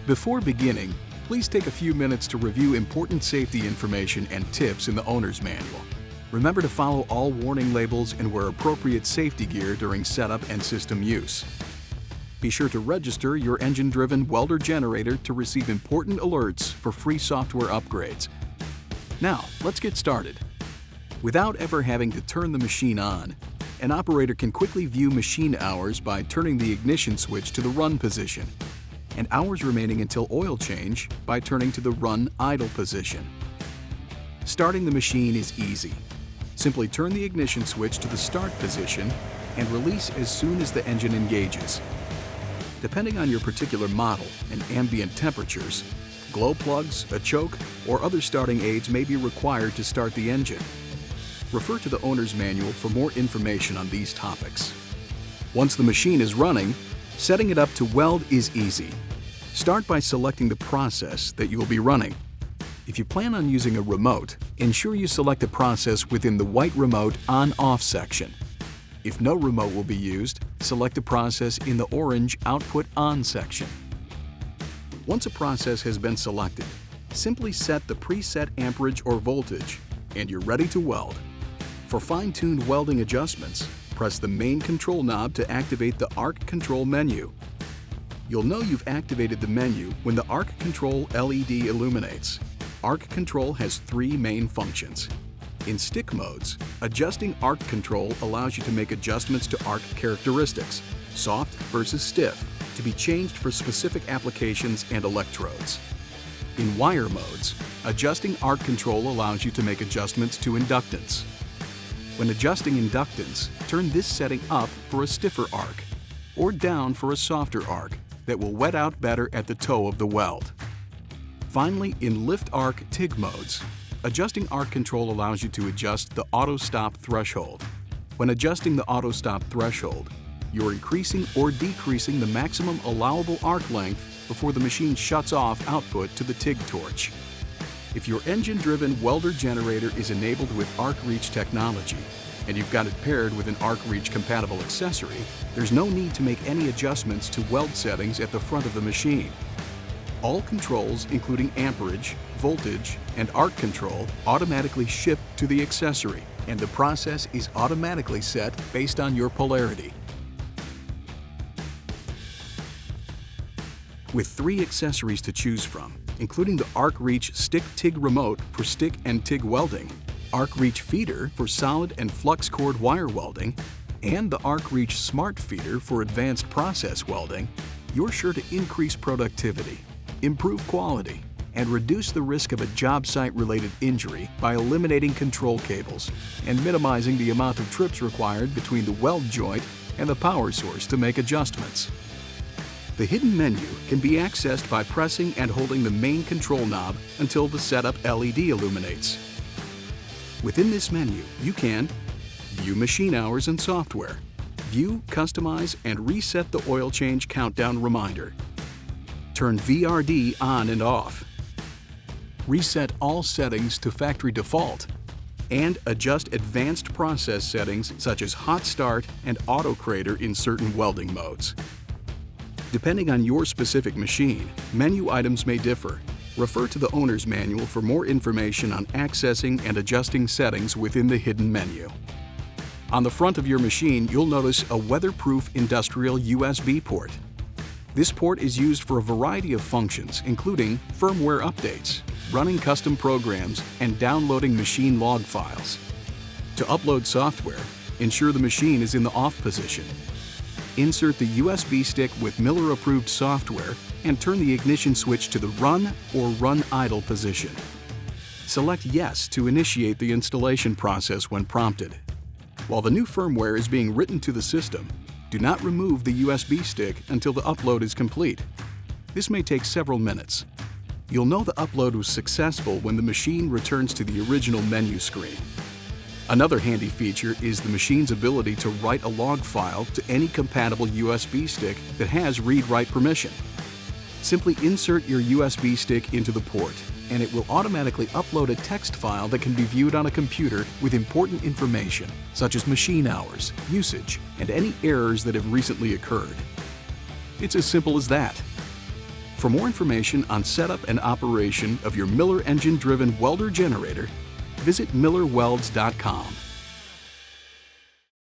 Before beginning, please take a few minutes to review important safety information and tips in the owner's manual. Remember to follow all warning labels and wear appropriate safety gear during setup and system use. Be sure to register your engine-driven welder generator to receive important alerts for free software upgrades. Now, let's get started. Without ever having to turn the machine on, an operator can quickly view machine hours by turning the ignition switch to the run position, and hours remaining until oil change by turning to the run idle position. Starting the machine is easy. Simply turn the ignition switch to the start position and release as soon as the engine engages. Depending on your particular model and ambient temperatures, glow plugs, a choke, or other starting aids may be required to start the engine. Refer to the owner's manual for more information on these topics. Once the machine is running, setting it up to weld is easy. Start by selecting the process that you will be running. If you plan on using a remote, ensure you select a process within the white remote on-off section. If no remote will be used, select a process in the orange output on section. Once a process has been selected, simply set the preset amperage or voltage, and you're ready to weld. For fine-tuned welding adjustments, press the main control knob to activate the Arc Control menu. You'll know you've activated the menu when the Arc Control LED illuminates. Arc Control has three main functions. In stick modes, adjusting Arc Control allows you to make adjustments to arc characteristics, soft versus stiff, to be changed for specific applications and electrodes. In wire modes, adjusting Arc Control allows you to make adjustments to inductance. When adjusting inductance, turn this setting up for a stiffer arc, or down for a softer arc that will wet out better at the toe of the weld. Finally, in lift arc TIG modes, adjusting Arc Control allows you to adjust the auto stop threshold. When adjusting the auto stop threshold, you're increasing or decreasing the maximum allowable arc length before the machine shuts off output to the TIG torch. If your engine-driven welder generator is enabled with ArcReach technology, and you've got it paired with an ArcReach-compatible accessory, there's no need to make any adjustments to weld settings at the front of the machine. All controls, including amperage, voltage, and arc control, automatically shift to the accessory, and the process is automatically set based on your polarity. With 3 accessories to choose from, including the ArcReach Stick TIG Remote for stick and TIG welding, ArcReach Feeder for solid and flux cord wire welding, and the ArcReach Smart Feeder for advanced process welding, you're sure to increase productivity, improve quality, and reduce the risk of a job site-related injury by eliminating control cables and minimizing the amount of trips required between the weld joint and the power source to make adjustments. The hidden menu can be accessed by pressing and holding the main control knob until the setup LED illuminates. Within this menu, you can view machine hours and software, view, customize, and reset the oil change countdown reminder, turn VRD on and off, reset all settings to factory default, and adjust advanced process settings such as hot start and auto crater in certain welding modes. Depending on your specific machine, menu items may differ. Refer to the owner's manual for more information on accessing and adjusting settings within the hidden menu. On the front of your machine, you'll notice a weatherproof industrial USB port. This port is used for a variety of functions, including firmware updates, running custom programs, and downloading machine log files. To upload software, ensure the machine is in the off position. Insert the USB stick with Miller-approved software and turn the ignition switch to the run or run idle position. Select Yes to initiate the installation process when prompted. While the new firmware is being written to the system, do not remove the USB stick until the upload is complete. This may take several minutes. You'll know the upload was successful when the machine returns to the original menu screen. Another handy feature is the machine's ability to write a log file to any compatible USB stick that has read-write permission. Simply insert your USB stick into the port, and it will automatically upload a text file that can be viewed on a computer with important information, such as machine hours, usage, and any errors that have recently occurred. It's as simple as that. For more information on setup and operation of your Miller engine-driven welder generator, visit millerwelds.com.